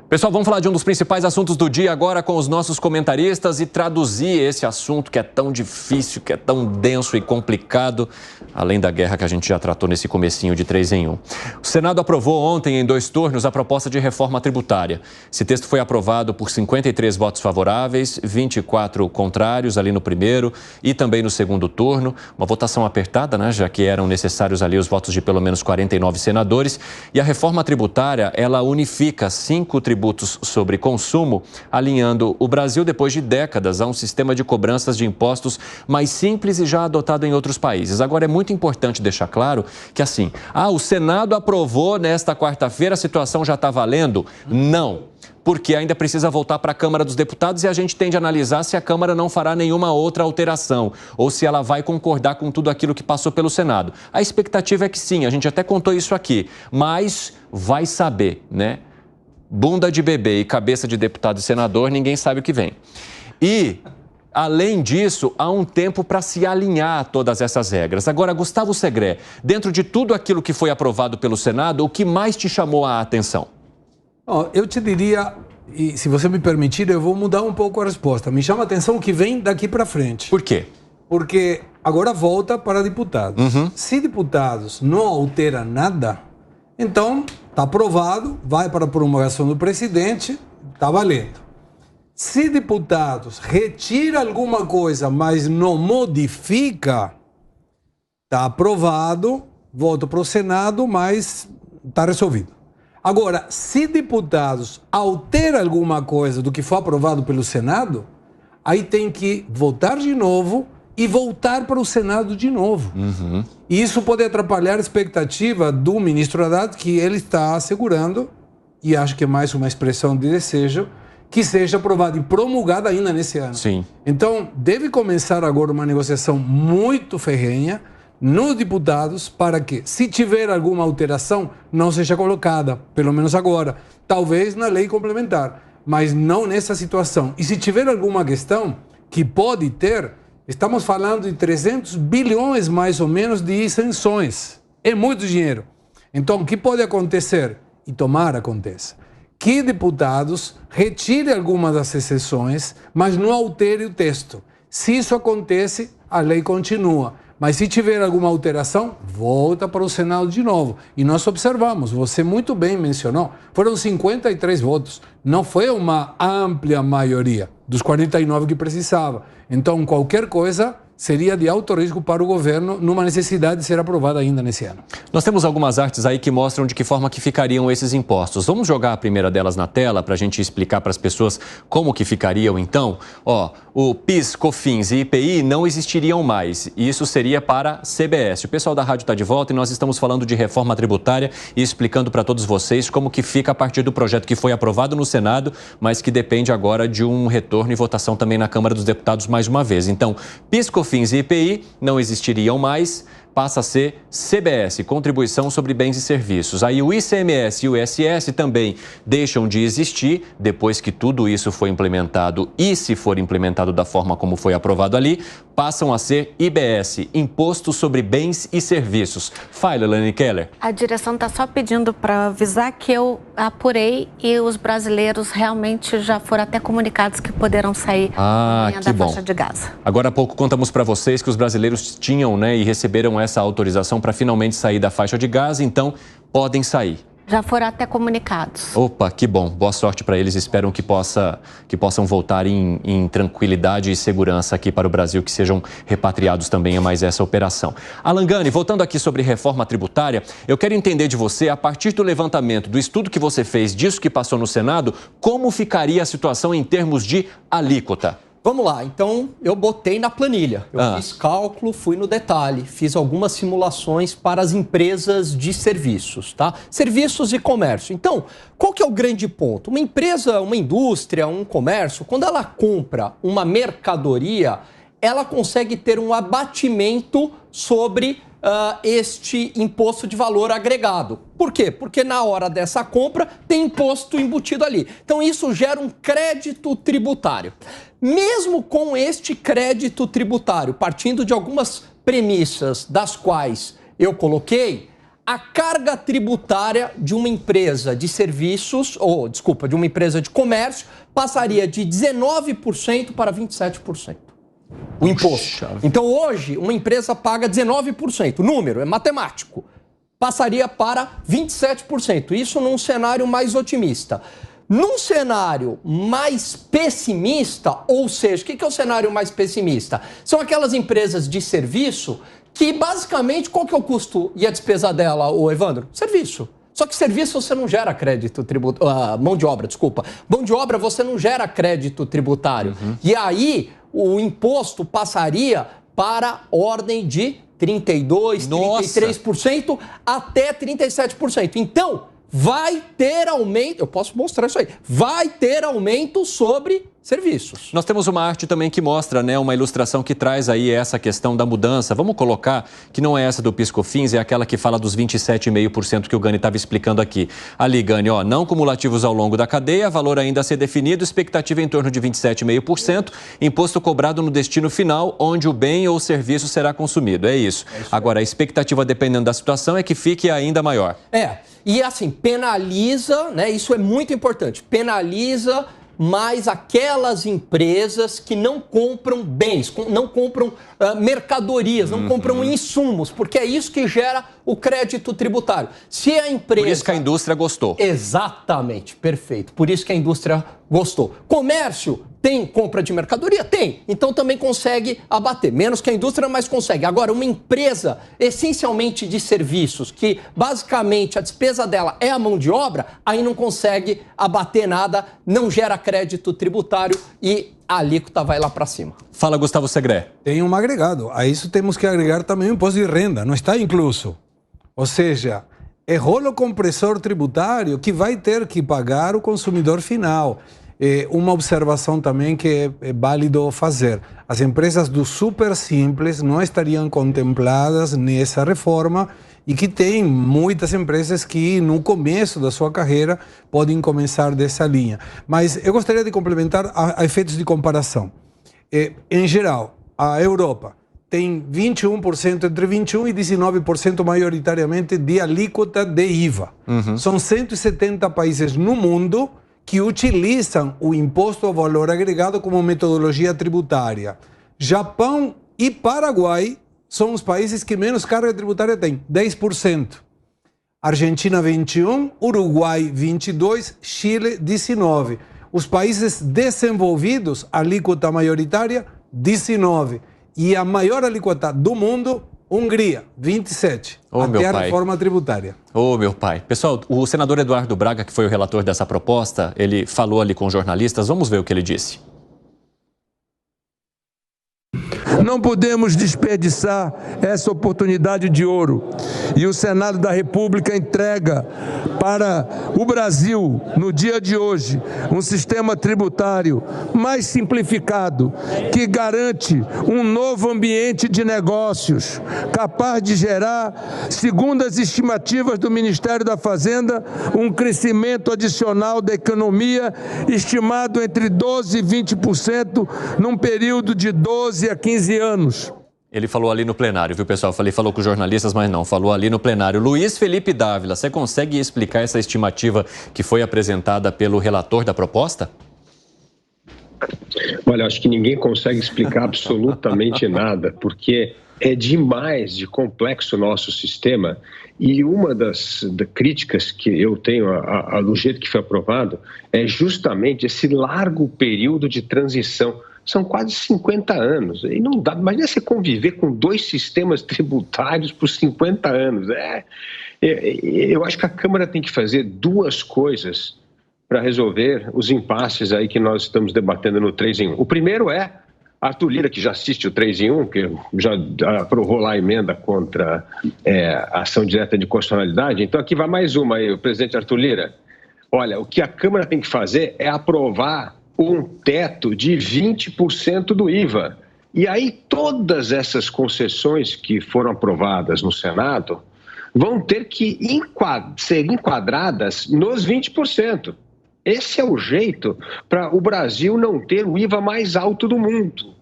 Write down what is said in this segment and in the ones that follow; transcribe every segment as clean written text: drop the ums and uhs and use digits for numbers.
Pessoal, vamos falar de um dos principais assuntos do dia agora com os nossos comentaristas e traduzir esse assunto que é tão difícil, que é tão denso e complicado, além da guerra que a gente já tratou nesse comecinho de 3 em 1. O Senado aprovou ontem, em 2 turnos, a proposta de reforma tributária. Esse texto foi aprovado por 53 votos favoráveis, 24 contrários ali no primeiro e também no segundo turno. Uma votação apertada, né, já que eram necessários ali os votos de pelo menos 49 senadores. E a reforma tributária, ela unifica 5 tributos sobre consumo, alinhando o Brasil depois de décadas a um sistema de cobranças de impostos mais simples e já adotado em outros países. Agora, é muito importante deixar claro que assim, o Senado aprovou nesta quarta-feira, a situação já está valendo? Não, porque ainda precisa voltar para a Câmara dos Deputados e a gente tem de analisar se a Câmara não fará nenhuma outra alteração ou se ela vai concordar com tudo aquilo que passou pelo Senado. A expectativa é que sim, a gente até contou isso aqui, mas vai saber, né? Bunda de bebê e cabeça de deputado e senador, ninguém sabe o que vem. E, além disso, há um tempo para se alinhar a todas essas regras. Agora, Gustavo Segré, dentro de tudo aquilo que foi aprovado pelo Senado, o que mais te chamou a atenção? Eu te diria, e se você me permitir, eu vou mudar um pouco a resposta. Me chama a atenção o que vem daqui para frente. Por quê? Porque agora volta para deputados. Se deputados não alteram nada, então está aprovado, vai para a promulgação do presidente, está valendo. Se deputados retiram alguma coisa, mas não modifica, está aprovado, volta para o Senado, mas está resolvido. Agora, se deputados alteram alguma coisa do que foi aprovado pelo Senado, aí tem que votar de novo e voltar para o Senado de novo. E isso pode atrapalhar a expectativa do ministro Haddad, que ele está assegurando, e acho que é mais uma expressão de desejo, que seja aprovado e promulgado ainda nesse ano. Sim. Então, deve começar agora uma negociação muito ferrenha nos deputados para que, se tiver alguma alteração, não seja colocada, pelo menos agora. Talvez na lei complementar, mas não nessa situação. E se tiver alguma questão, que pode ter, estamos falando de 300 bilhões, mais ou menos, de isenções. É muito dinheiro. Então, o que pode acontecer? E tomara aconteça. Que deputados retirem algumas das exceções, mas não alterem o texto. Se isso acontece, a lei continua. Mas se tiver alguma alteração, volta para o Senado de novo. E nós observamos, você muito bem mencionou, foram 53 votos. Não foi uma ampla maioria dos 49 que precisava. Então, qualquer coisa seria de alto risco para o governo numa necessidade de ser aprovada ainda nesse ano. Nós temos algumas artes aí que mostram de que forma que ficariam esses impostos. Vamos jogar a primeira delas na tela para a gente explicar para as pessoas como que ficariam então? O PIS, COFINS e IPI não existiriam mais. E isso seria para a CBS. O pessoal da rádio está de volta e nós estamos falando de reforma tributária e explicando para todos vocês como que fica a partir do projeto que foi aprovado no Senado, mas que depende agora de um retorno e votação também na Câmara dos Deputados mais uma vez. Então, PIS, COFINS e IPI não existiriam mais, passa a ser CBS, Contribuição sobre Bens e Serviços. Aí o ICMS e o ISS também deixam de existir depois que tudo isso foi implementado e se for implementado da forma como foi aprovado ali, passam a ser IBS, Imposto sobre Bens e Serviços. Fala, Elaine Keller. A direção está só pedindo para avisar que eu apurei e os brasileiros realmente já foram até comunicados que poderão sair da faixa de Gaza. Agora há pouco contamos para vocês que os brasileiros tinham, né, e receberam essa autorização para finalmente sair da faixa de Gaza, então podem sair. Já foram até comunicados. Opa, que bom. Boa sorte para eles. Espero que possam voltar em tranquilidade e segurança aqui para o Brasil, que sejam repatriados também a mais essa operação. Alan Gani, voltando aqui sobre reforma tributária, eu quero entender de você, a partir do levantamento, do estudo que você fez disso que passou no Senado, como ficaria a situação em termos de alíquota? Vamos lá, então eu botei na planilha, fiz cálculo, fui no detalhe, fiz algumas simulações para as empresas de serviços, tá? Serviços e comércio. Então, qual que é o grande ponto? Uma empresa, uma indústria, um comércio, quando ela compra uma mercadoria, ela consegue ter um abatimento sobre este imposto de valor agregado. Por quê? Porque na hora dessa compra tem imposto embutido ali. Então isso gera um crédito tributário. Mesmo com este crédito tributário, partindo de algumas premissas das quais eu coloquei, a carga tributária de uma empresa de serviços, de uma empresa de comércio, passaria de 19% para 27%. O imposto. Então, hoje, uma empresa paga 19%. O número é matemático. Passaria para 27%. Isso num cenário mais otimista. Num cenário mais pessimista, ou seja, o que é o cenário mais pessimista? São aquelas empresas de serviço que, basicamente, qual que é o custo e a despesa dela, Evandro? Serviço. Só que serviço você não gera crédito tributário, mão de obra, desculpa. Mão de obra você não gera crédito tributário. E aí o imposto passaria para ordem de 32%, 33% até 37%. Então, vai ter aumento, eu posso mostrar isso aí, vai ter aumento sobre serviços. Nós temos uma arte também que mostra, né, uma ilustração que traz aí essa questão da mudança. Vamos colocar que não é essa do PiscoFins, é aquela que fala dos 27,5% que o Gani estava explicando aqui. Ali, Gani, não cumulativos ao longo da cadeia, valor ainda a ser definido, expectativa em torno de 27,5%, imposto cobrado no destino final, onde o bem ou serviço será consumido. É isso. Agora, a expectativa, dependendo da situação, é que fique ainda maior. E assim, penaliza, né? Isso é muito importante, penaliza mais aquelas empresas que não compram bens, não compram mercadorias, não compram insumos, porque é isso que gera o crédito tributário. Se a empresa... Por isso que a indústria gostou. Exatamente, perfeito. Por isso que a indústria gostou. Comércio tem compra de mercadoria? Tem. Então também consegue abater. Menos que a indústria, mas consegue. Agora, uma empresa essencialmente de serviços, que basicamente a despesa dela é a mão de obra, aí não consegue abater nada, não gera crédito tributário e a alíquota vai lá para cima. Fala, Gustavo Segré. Tem um agregado. A isso temos que agregar também o imposto de renda. Não está incluso. Ou seja, é rolo compressor tributário que vai ter que pagar o consumidor final. Uma observação também que é válido fazer. As empresas do super simples não estariam contempladas nessa reforma e que tem muitas empresas que no começo da sua carreira podem começar dessa linha. Mas eu gostaria de complementar a efeitos de comparação. Em geral, a Europa tem 21%, entre 21% e 19% maioritariamente de alíquota de IVA. São 170 países no mundo que utilizam o imposto ao valor agregado como metodologia tributária. Japão e Paraguai são os países que menos carga tributária têm, 10%. Argentina, 21%, Uruguai, 22%, Chile, 19%. Os países desenvolvidos, alíquota maioritária, 19%. E a maior alíquota do mundo, Hungria, 27%. Até a reforma tributária. Meu pai. Pessoal, o senador Eduardo Braga, que foi o relator dessa proposta, ele falou ali com jornalistas. Vamos ver o que ele disse. Não podemos desperdiçar essa oportunidade de ouro. E o Senado da República entrega para o Brasil, no dia de hoje, um sistema tributário mais simplificado, que garante um novo ambiente de negócios, capaz de gerar, segundo as estimativas do Ministério da Fazenda, um crescimento adicional da economia estimado entre 12% e 20% num período de 12 a 15 anos. Ele falou ali no plenário, viu, pessoal? Ele falou com os jornalistas, mas não, falou ali no plenário. Luiz Felipe Dávila, você consegue explicar essa estimativa que foi apresentada pelo relator da proposta? Olha, acho que ninguém consegue explicar absolutamente nada, porque é demais de complexo o nosso sistema. E uma das críticas que eu tenho do jeito que foi aprovado é justamente esse largo período de transição. São quase 50 anos. E não dá, imagina você conviver com dois sistemas tributários por 50 anos. Eu acho que a Câmara tem que fazer duas coisas para resolver os impasses aí que nós estamos debatendo no 3 em 1. O primeiro é Arthur Lira, que já assiste o 3 em 1, que já aprovou lá a emenda contra a ação direta de constitucionalidade. Então aqui vai mais uma aí, o presidente Arthur Lira. Olha, o que a Câmara tem que fazer é aprovar um teto de 20% do IVA. E aí todas essas concessões que foram aprovadas no Senado vão ter que ser enquadradas nos 20%. Esse é o jeito para o Brasil não ter o IVA mais alto do mundo.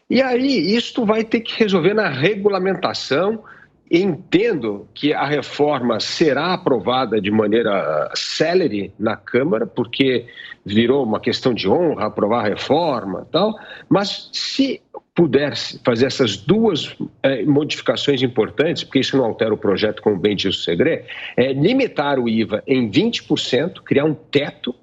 E aí isto vai ter que resolver na regulamentação entendo que a reforma será aprovada de maneira célere na Câmara, porque virou uma questão de honra aprovar a reforma e tal, mas se puder fazer essas duas modificações importantes, porque isso não altera o projeto, como bem disse o Segré, limitar o IVA em 20%, criar um teto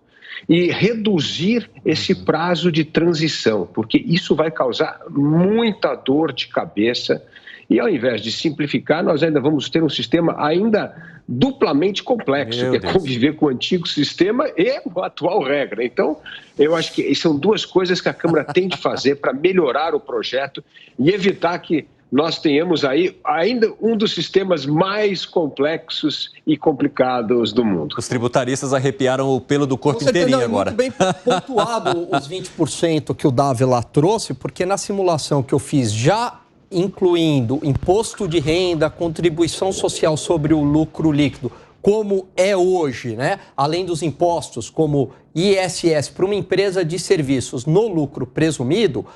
e reduzir esse prazo de transição, porque isso vai causar muita dor de cabeça. E ao invés de simplificar, nós ainda vamos ter um sistema ainda duplamente complexo, que é conviver com o antigo sistema e a atual regra. Então, eu acho que são duas coisas que a Câmara tem de fazer para melhorar o projeto e evitar que nós tenhamos aí ainda um dos sistemas mais complexos e complicados do mundo. Os tributaristas arrepiaram o pelo do corpo inteirinho agora. Muito bem pontuado os 20% que o Dávila trouxe, porque na simulação que eu fiz já incluindo imposto de renda, contribuição social sobre o lucro líquido, como é hoje, né? Além dos impostos, como ISS, para uma empresa de serviços no lucro presumido,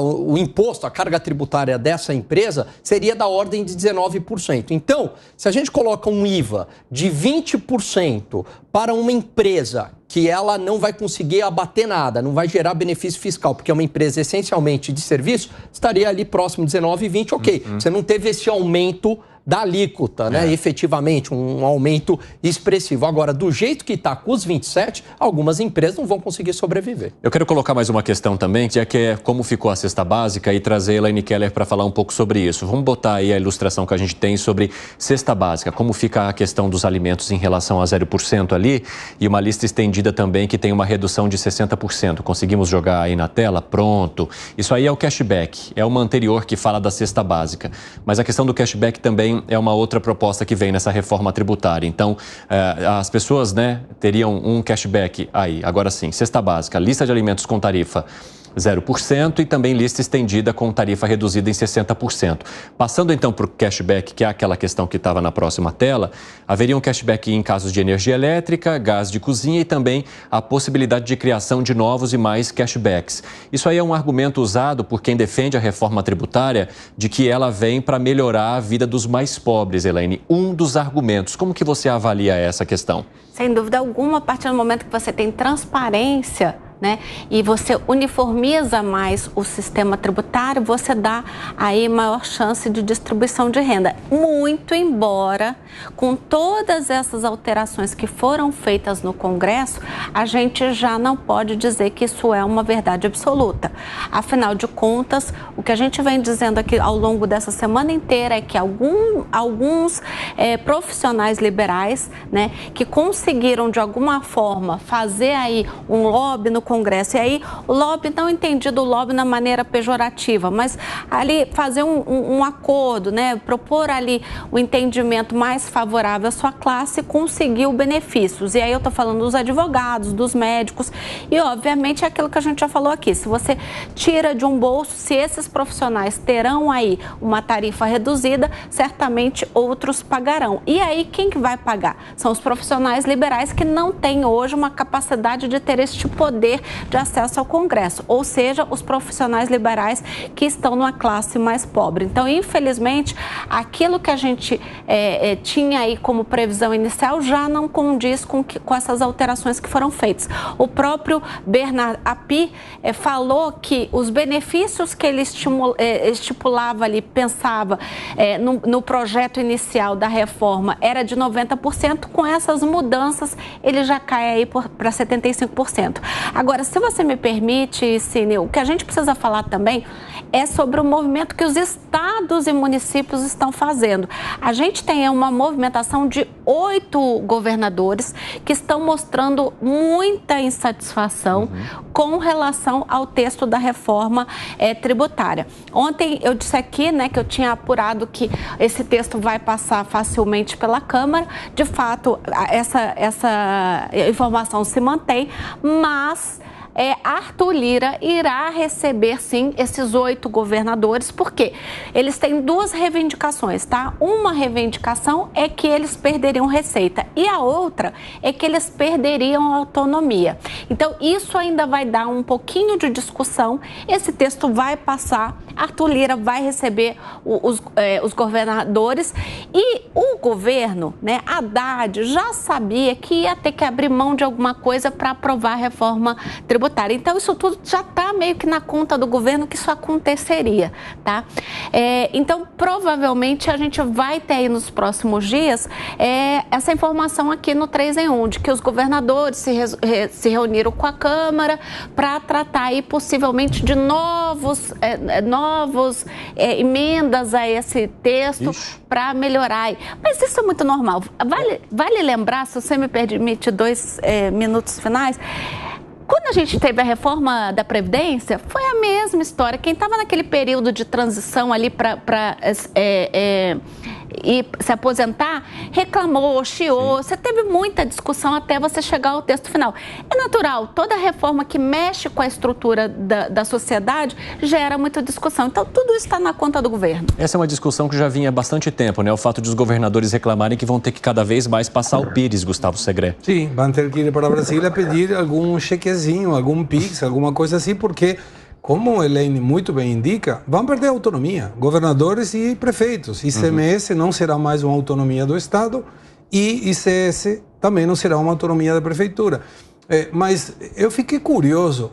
o imposto, a carga tributária dessa empresa seria da ordem de 19%. Então, se a gente coloca um IVA de 20% para uma empresa que ela não vai conseguir abater nada, não vai gerar benefício fiscal, porque é uma empresa essencialmente de serviço, estaria ali próximo de 19 e 20, ok. Você não teve esse aumento da alíquota, né? Efetivamente, um aumento expressivo. Agora, do jeito que está com os 27, algumas empresas não vão conseguir sobreviver. Eu quero colocar mais uma questão também, que é como ficou a cesta básica, e trazer a Elaine Keller para falar um pouco sobre isso. Vamos botar aí a ilustração que a gente tem sobre cesta básica, como fica a questão dos alimentos em relação a 0% ali, e uma lista estendida também que tem uma redução de 60%. Conseguimos jogar aí na tela? Pronto. Isso aí é o cashback, é uma anterior que fala da cesta básica. Mas a questão do cashback também é uma outra proposta que vem nessa reforma tributária. Então, as pessoas, né, teriam um cashback aí, agora sim, cesta básica, lista de alimentos com tarifa 0% e também lista estendida com tarifa reduzida em 60%. Passando então para o cashback, que é aquela questão que estava na próxima tela, haveria um cashback em casos de energia elétrica, gás de cozinha e também a possibilidade de criação de novos e mais cashbacks. Isso aí é um argumento usado por quem defende a reforma tributária de que ela vem para melhorar a vida dos mais pobres, Elaine. Um dos argumentos. Como que você avalia essa questão? Sem dúvida alguma, a partir do momento que você tem transparência, né, e você uniformiza mais o sistema tributário, você dá aí maior chance de distribuição de renda. Muito embora, com todas essas alterações que foram feitas no Congresso, a gente já não pode dizer que isso é uma verdade absoluta. Afinal de contas, o que a gente vem dizendo aqui ao longo dessa semana inteira é que alguns profissionais liberais, né, que conseguiram de alguma forma fazer aí um lobby no Congresso, e aí o lobby, não entendido o lobby na maneira pejorativa, mas ali fazer um acordo, né, propor ali o entendimento mais favorável à sua classe, conseguiu benefícios. E aí eu estou falando dos advogados, dos médicos, e obviamente é aquilo que a gente já falou aqui, se você tira de um bolso, se esses profissionais terão aí uma tarifa reduzida, certamente outros pagarão. E aí quem que vai pagar? São os profissionais liberais que não têm hoje uma capacidade de ter este poder de acesso ao Congresso, ou seja, os profissionais liberais que estão numa classe mais pobre. Então, infelizmente, aquilo que a gente tinha aí como previsão inicial já não condiz com essas alterações que foram feitas. O próprio Bernard Api falou que os benefícios que ele estipulava ali, pensava no projeto inicial da reforma era de 90%, com essas mudanças ele já cai aí para 75%. Agora, se você me permite, Cine, o que a gente precisa falar também é sobre o movimento que os estados e municípios estão fazendo. A gente tem uma movimentação de 8 governadores que estão mostrando muita insatisfação com relação ao texto da reforma tributária. Ontem eu disse aqui, né, que eu tinha apurado que esse texto vai passar facilmente pela Câmara. De fato, essa informação se mantém, mas Arthur Lira irá receber, sim, esses 8 governadores, porque eles têm 2 reivindicações, tá? Uma reivindicação é que eles perderiam receita e a outra é que eles perderiam autonomia. Então, isso ainda vai dar um pouquinho de discussão. Esse texto vai passar. Arthur Lira vai receber os governadores e o governo, né, Haddad, já sabia que ia ter que abrir mão de alguma coisa para aprovar a reforma tributária. Então, isso tudo já está meio que na conta do governo que isso aconteceria, tá? Então, provavelmente, a gente vai ter aí nos próximos dias essa informação aqui no 3 em 1, de que os governadores se reuniram com a Câmara para tratar aí possivelmente de novos emendas a esse texto para melhorar. Mas isso é muito normal. Vale lembrar, se você me permite 2 minutos finais, quando a gente teve a reforma da Previdência, foi a mesma história. Quem estava naquele período de transição ali para se aposentar, reclamou, chiou. Você teve muita discussão até você chegar ao texto final. É natural, toda reforma que mexe com a estrutura da sociedade gera muita discussão. Então, tudo isso está na conta do governo. Essa é uma discussão que já vinha há bastante tempo, né? O fato de os governadores reclamarem que vão ter que cada vez mais passar o Pires, Gustavo Segré. Sim, vão ter que ir para Brasília pedir algum chequezinho, algum Pix, alguma coisa assim, porque, como a Elaine muito bem indica, vão perder a autonomia, governadores e prefeitos. ICMS não será mais uma autonomia do Estado e ICS também não será uma autonomia da prefeitura. Mas eu fiquei curioso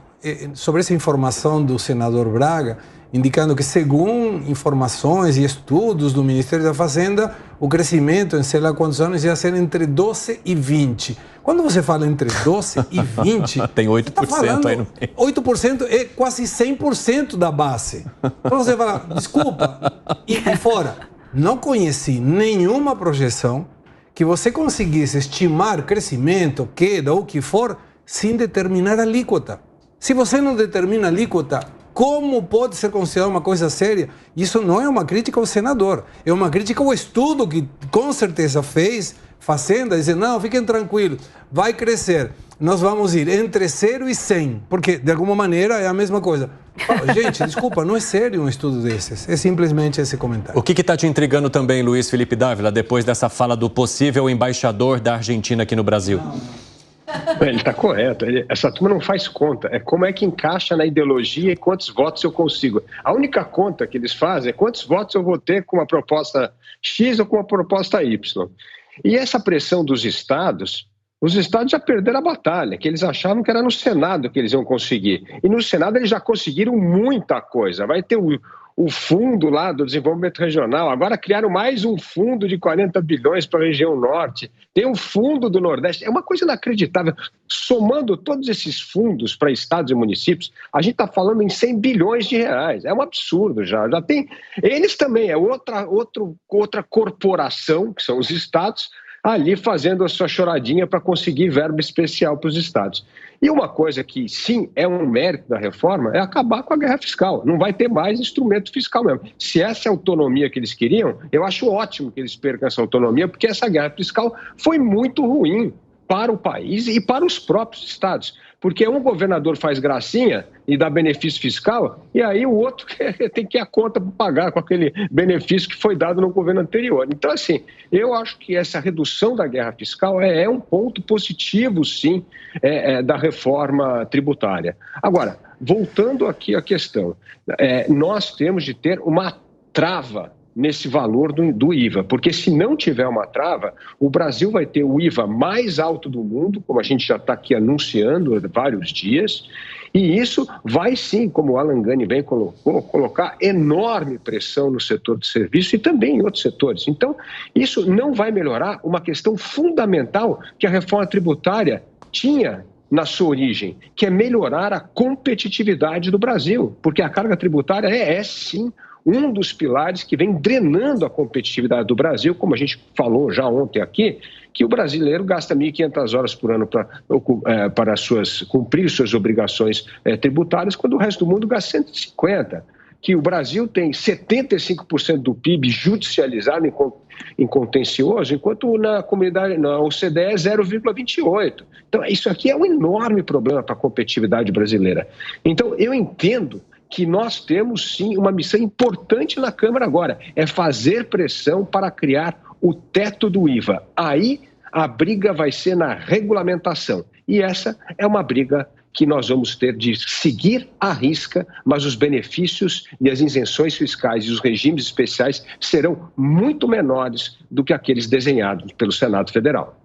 sobre essa informação do senador Braga, indicando que, segundo informações e estudos do Ministério da Fazenda, o crescimento em sei lá quantos anos ia ser entre 12 e 20. Quando você fala entre 12 e 20... Tem 8% tá falando, aí no meio. 8% é quase 100% da base. Então você fala, desculpa, e fora, não conheci nenhuma projeção que você conseguisse estimar crescimento, queda ou o que for, sem determinar a alíquota. Se você não determina a alíquota, como pode ser considerado uma coisa séria? Isso não é uma crítica ao senador, é uma crítica ao estudo que com certeza fez, Fazenda, dizendo, não, fiquem tranquilos, vai crescer. Nós vamos ir entre 0 e 100, porque de alguma maneira é a mesma coisa. Oh, gente, desculpa, não é sério um estudo desses, é simplesmente esse comentário. O que está te intrigando também, Luiz Felipe Dávila, depois dessa fala do possível embaixador da Argentina aqui no Brasil? Ele está correto. Essa turma não faz conta. É como é que encaixa na ideologia e quantos votos eu consigo. A única conta que eles fazem é quantos votos eu vou ter com uma proposta X ou com uma proposta Y. E essa pressão dos estados, os estados já perderam a batalha, que eles achavam que era no Senado que eles iam conseguir. E no Senado eles já conseguiram muita coisa. Vai ter o fundo lá do desenvolvimento regional, agora criaram mais um fundo de 40 bilhões para a região norte, tem um fundo do Nordeste, é uma coisa inacreditável. Somando todos esses fundos para estados e municípios, a gente está falando em 100 bilhões de reais, é um absurdo já tem, eles também, é outra corporação, que são os estados, ali fazendo a sua choradinha para conseguir verba especial para os estados. E uma coisa que, sim, é um mérito da reforma é acabar com a guerra fiscal. Não vai ter mais instrumento fiscal mesmo. Se essa é a autonomia que eles queriam, eu acho ótimo que eles percam essa autonomia, porque essa guerra fiscal foi muito ruim para o país e para os próprios estados. Porque um governador faz gracinha e dá benefício fiscal, e aí o outro tem que ir a conta para pagar com aquele benefício que foi dado no governo anterior. Então, assim, eu acho que essa redução da guerra fiscal é um ponto positivo, sim, da reforma tributária. Agora, voltando aqui à questão, nós temos de ter uma trava nesse valor do IVA, porque se não tiver uma trava, o Brasil vai ter o IVA mais alto do mundo, como a gente já está aqui anunciando há vários dias, e isso vai sim, como o Alan Gani bem colocou, colocar enorme pressão no setor de serviço e também em outros setores. Então, isso não vai melhorar uma questão fundamental que a reforma tributária tinha na sua origem, que é melhorar a competitividade do Brasil, porque a carga tributária é sim, um dos pilares que vem drenando a competitividade do Brasil, como a gente falou já ontem aqui, que o brasileiro gasta 1.500 horas por ano para cumprir suas obrigações tributárias, quando o resto do mundo gasta 150. Que o Brasil tem 75% do PIB judicializado em contencioso, enquanto na OCDE é 0,28. Então, isso aqui é um enorme problema para a competitividade brasileira. Então, eu entendo que nós temos, sim, uma missão importante na Câmara agora, é fazer pressão para criar o teto do IVA. Aí, a briga vai ser na regulamentação. E essa é uma briga que nós vamos ter de seguir à risca, mas os benefícios e as isenções fiscais e os regimes especiais serão muito menores do que aqueles desenhados pelo Senado Federal.